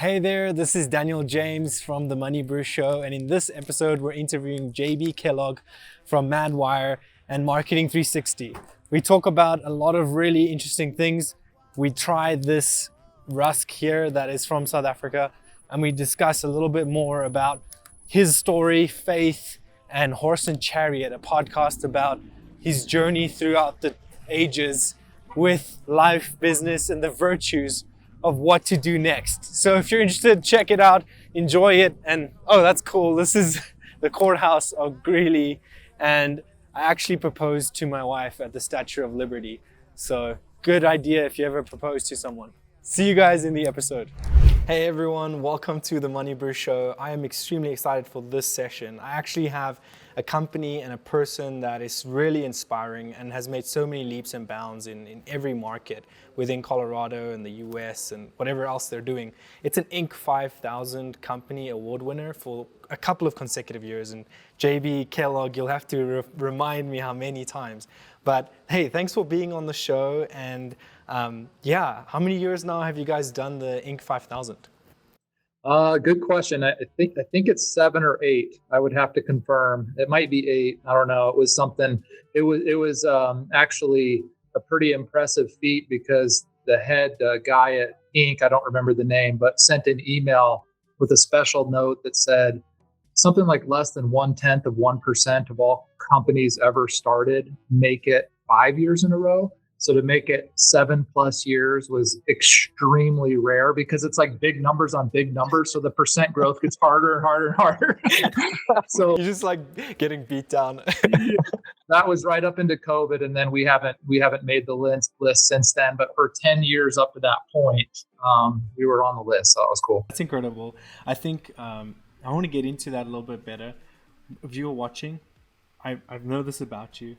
Hey there, this is Daniël-James from the MoneyBru Show, and in this episode we're interviewing JB Kellogg from Madwire and Marketing 360. We talk about a lot of really interesting things. We try this rusk here that is from South Africa, and we discuss a little bit more about his story, faith, and Horse and Chariot, a podcast about his journey throughout the ages with life, business, and the virtues of what to do next. So if you're interested, check it out, enjoy it. And oh, that's cool. This is the courthouse of Greeley. And I actually proposed to my wife at the Statue of Liberty. So good idea if you ever propose to someone. See you guys in the episode. Hey everyone, welcome to the MoneyBru Show. I am extremely excited for this session. I actually have a company and a person that is really inspiring and has made so many leaps and bounds in every market within Colorado and the US and whatever else they're doing. It's an Inc. 5000 company award winner for a couple of consecutive years. And JB Kellogg, you'll have to remind me how many times. But hey, thanks for being on the show. And how many years now have you guys done the Inc. 5000? Good question. I think it's 7 or 8. I would have to confirm. It might be 8. I don't know. It was something. It was actually a pretty impressive feat because the head guy at Inc. I don't remember the name, but sent an email with a special note that said something like less than 0.1% of all companies ever started make it 5 years in a row. So to make it 7+ years was extremely rare because it's like big numbers on big numbers. So the percent growth gets harder and harder and harder. So you're just like getting beat down. That was right up into COVID. And then we haven't made the list since then. But for 10 years up to that point, we were on the list. So that was cool. That's incredible. I think I want to get into that a little bit better. If you're watching, I know this about you.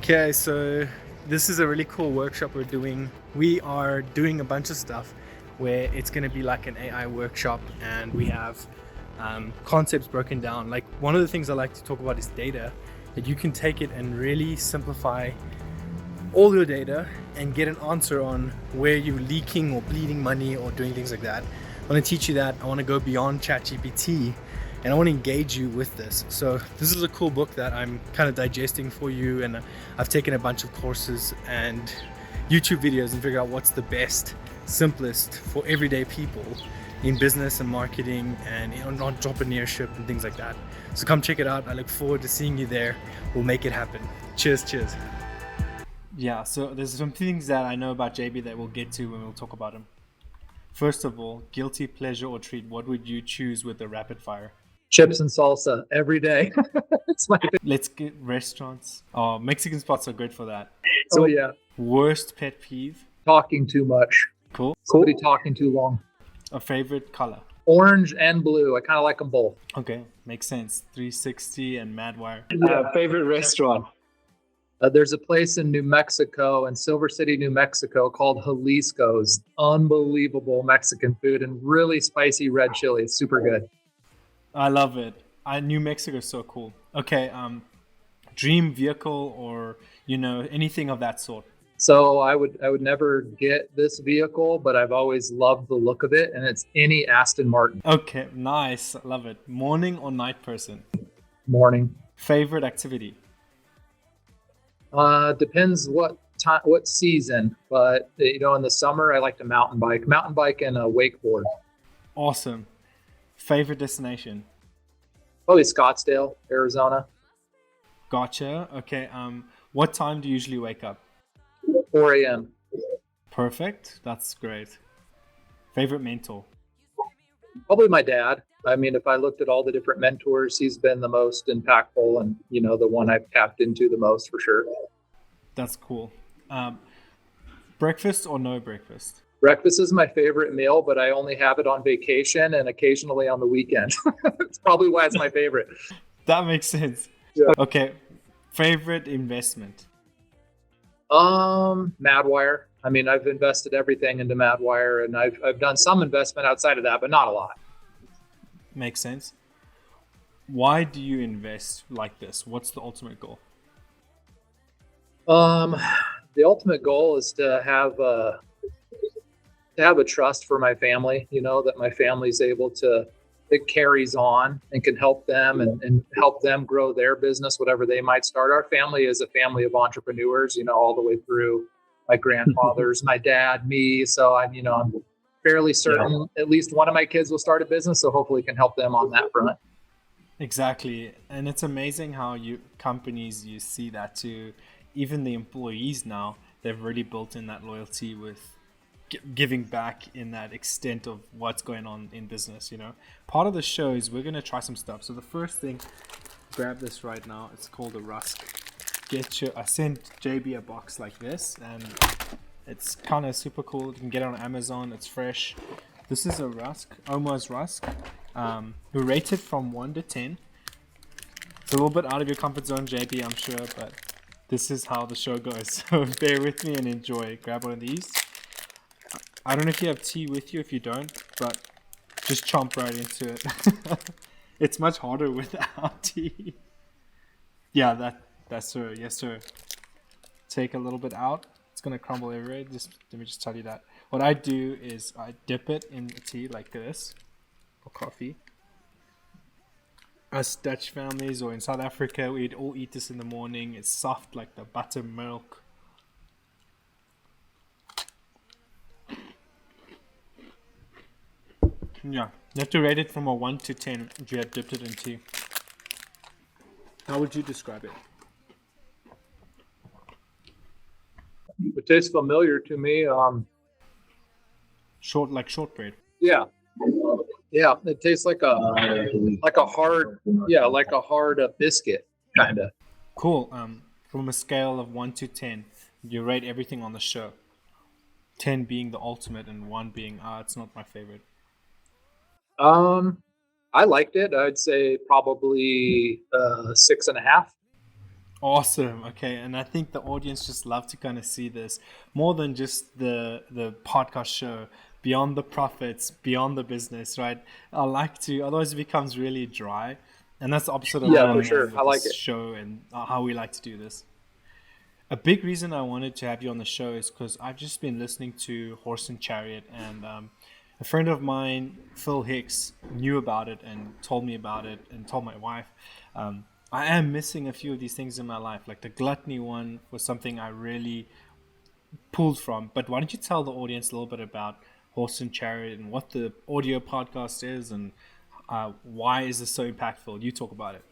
Okay, so this is a really cool workshop we're doing. We are doing a bunch of stuff where it's going to be like an AI workshop, and we have concepts broken down. Like one of the things I like to talk about is data, that you can take it and really simplify all your data and get an answer on where you're leaking or bleeding money or doing things like that. I want to teach you that. I want to go beyond ChatGPT, and I want to engage you with this. So this is a cool book that I'm kind of digesting for you, and I've taken a bunch of courses and YouTube videos and figured out what's the best, simplest for everyday people in business and marketing and in entrepreneurship and things like that. So come check it out. I look forward to seeing you there. We'll make it happen. Cheers. Yeah, so there's some things that I know about JB that we'll get to when we'll talk about him. First of all, guilty pleasure or treat, what would you choose with the rapid fire? Chips and salsa every day. It's my favorite. Let's get restaurants. Oh, Mexican spots are good for that. So, oh yeah. Worst pet peeve? Talking too much. Cool. Somebody talking too long. A favorite color? Orange and blue. I kind of like them both. Okay, makes sense. 360 and Madwire. Favorite restaurant? There's a place in New Mexico, in Silver City, New Mexico, called Jalisco's. Unbelievable Mexican food and really spicy red chili. It's super good. I love it. New Mexico is so cool. Okay, dream vehicle or anything of that sort. So I would never get this vehicle, but I've always loved the look of it, and it's any Aston Martin. Okay, nice. I love it. Morning or night person? Morning. Favorite activity? Depends what time, what season, but in the summer I like to mountain bike and wakeboard. Awesome. Favorite destination? Probably Scottsdale, Arizona. Gotcha. Okay. What time do you usually wake up? 4 a.m. Perfect. That's great. Favorite mentor? Probably my dad. I mean, if I looked at all the different mentors, he's been the most impactful and, the one I've tapped into the most for sure. That's cool. Breakfast or no breakfast? Breakfast is my favorite meal, but I only have it on vacation and occasionally on the weekend. That's probably why it's my favorite. That makes sense. Yeah. Okay. Favorite investment? Madwire. I mean, I've invested everything into Madwire, and I've done some investment outside of that, but not a lot. Makes sense. Why do you invest like this? What's the ultimate goal? The ultimate goal is to have have a trust for my family, that my family's able to, it carries on and can help them and help them grow their business, whatever they might start. Our family is a family of entrepreneurs, all the way through my grandfathers, my dad, me. So I'm fairly certain at least one of my kids will start a business. So hopefully can help them on that front. Exactly. And it's amazing how you see that too. Even the employees now, they've really built in that loyalty with giving back in that extent of what's going on in business. Part of the show is we're going to try some stuff. So the first thing, grab this right now. It's called a rusk. I sent JB a box like this, and it's kind of super cool. You can get it on Amazon. It's fresh. This is a rusk, Omar's rusk. We rate it from 1 to 10. It's a little bit out of your comfort zone, JB, I'm sure, but this is how the show goes. So bear with me and enjoy. Grab one of these. I don't know if you have tea with you. If you don't, but just chomp right into it. It's much harder without tea. Yeah, that's sir. Yes, sir. Take a little bit out. It's gonna crumble everywhere. Let me just tell you that. What I do is I dip it in the tea like this, or coffee. Us Dutch families, or in South Africa, we'd all eat this in the morning. It's soft like the buttermilk. Yeah, you have to rate it from a 1 to 10 if you had dipped it in tea. How would you describe it? It tastes familiar to me. Like shortbread. Yeah. It tastes like a hard biscuit kind of. Cool. From a scale of 1 to 10, you rate everything on the show. 10 being the ultimate and 1 being it's not my favorite. I liked it. I'd say probably 6.5. Awesome. Okay, and I think the audience just love to kind of see this more than just the podcast show, beyond the profits, beyond the business, right? I like to, otherwise it becomes really dry, and that's the opposite of for sure. I like this show and how we like to do this. A big reason I wanted to have you on the show is because I've just been listening to Horse and Chariot, and a friend of mine, Phil Hicks, knew about it and told me about it and told my wife. I am missing a few of these things in my life. Like the gluttony one was something I really pulled from. But why don't you tell the audience a little bit about Horse and Chariot and what the audio podcast is and why is this so impactful? You talk about it.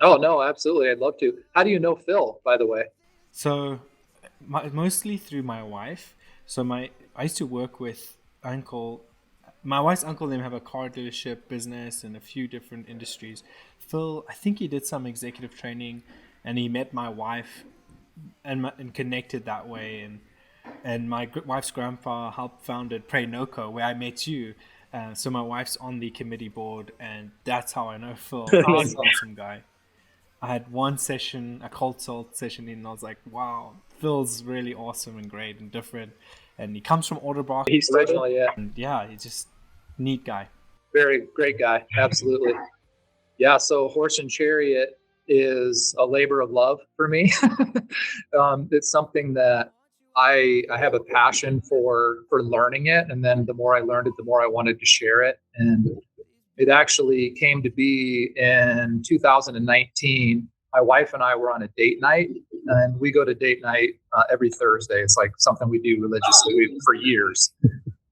Oh, no, absolutely. I'd love to. How do you know Phil, by the way? So mostly through my wife. So I used to work with my wife's uncle. They have a car dealership business in a few different industries. Phil, I think he did some executive training, and he met my wife and connected that way. And my wife's grandpa helped founded Pray Noco, where I met you. So my wife's on the committee board, and that's how I know Phil. He's an awesome guy. I had one session, a cold salt session, and I was like, wow, Phil's really awesome and great and different. And he comes from Orderbach. He's originally, yeah. And yeah, he's just neat guy. Very great guy. Absolutely. Yeah. So Horse and Chariot is a labor of love for me. It's something that I have a passion for learning it. And then the more I learned it, the more I wanted to share it. And it actually came to be in 2019. My wife and I were on a date night, and we go to date night every Thursday. It's like something we do religiously for years.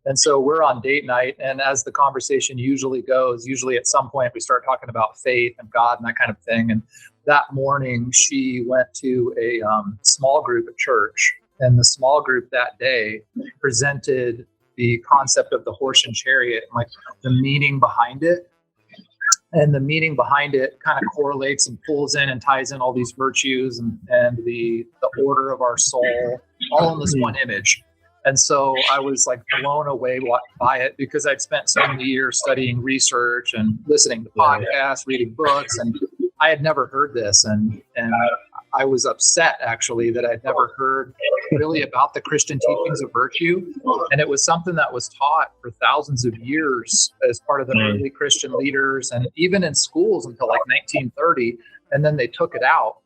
And so we're on date night. And as the conversation usually goes, usually at some point we start talking about faith and God and that kind of thing. And that morning she went to a small group at church. And the small group that day presented the concept of the horse and chariot, like the meaning behind it. And the meaning behind it kind of correlates and pulls in and ties in all these virtues and the order of our soul, all in this one image. And so I was like blown away by it because I'd spent so many years studying research and listening to podcasts, reading books, and I had never heard this. And I was upset actually that I'd never heard really about the Christian teachings of virtue. And it was something that was taught for thousands of years as part of the early Christian leaders and even in schools until like 1930. And then they took it out.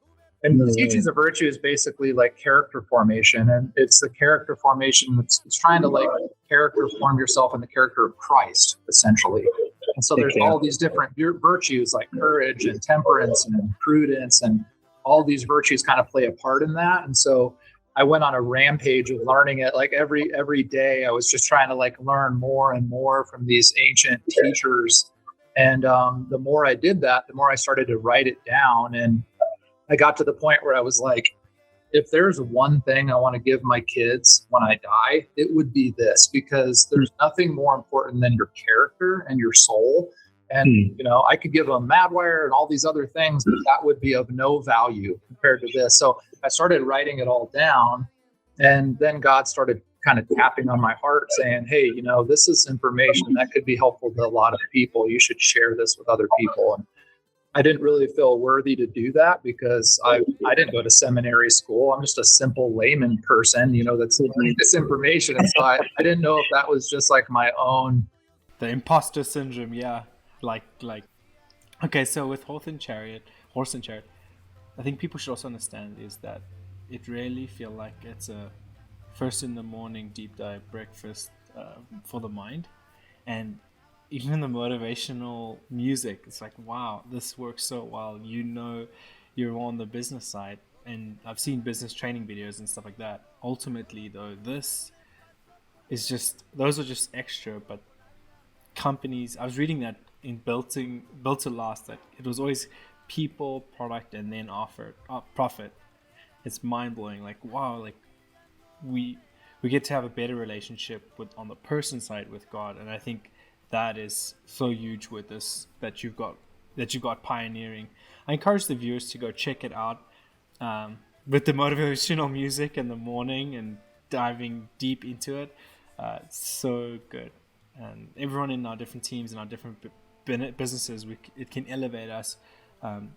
And the teachings of virtue is basically like character formation, and it's the character formation that's it's trying to like character form yourself in the character of Christ, essentially. And so there's all these different virtues like courage and temperance and prudence, and all these virtues kind of play a part in that. And so I went on a rampage of learning it. Like every day, I was just trying to like learn more and more from these ancient teachers. And the more I did that, the more I started to write it down. And I got to the point where I was like, if there's one thing I want to give my kids when I die, it would be this, because there's nothing more important than your character and your soul. And, you know, I could give them Madwire and all these other things, but that would be of no value compared to this. So I started writing it all down. And then God started kind of tapping on my heart saying, hey, you know, this is information that could be helpful to a lot of people. You should share this with other people. And I didn't really feel worthy to do that because I didn't go to seminary school. I'm just a simple layman person, you know, that's learning this information. And so I didn't know if that was just like my own. The imposter syndrome, yeah. Like, okay, so with horse and chariot, I think people should also understand is that it really feel like it's a first in the morning deep dive breakfast for the mind. And even the motivational music, it's like, wow, this works so well. You know, you're on the business side, and I've seen business training videos and stuff like that. Ultimately, though, this is just, those are just extra, but companies, I was reading that in Built to Last, that it was always people, product, and then profit. It's mind-blowing. Like, wow, like we get to have a better relationship with on the person side with God. And I think that is so huge with this that you've got pioneering. I encourage the viewers to go check it out with the motivational music in the morning and diving deep into it. It's so good. And everyone in our different teams and our different businesses, it can elevate us,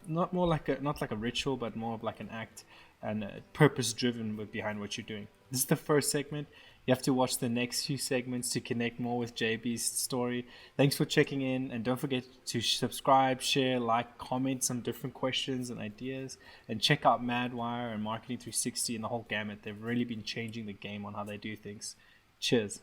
not like a ritual, but more of like an act and purpose driven behind what you're doing. This is the first segment. You have to watch the next few segments to connect more with JB's story. Thanks for checking in, and don't forget to subscribe, share, like, comment some different questions and ideas, and check out Madwire and Marketing 360 and the whole gamut. They've really been changing the game on how they do things. Cheers.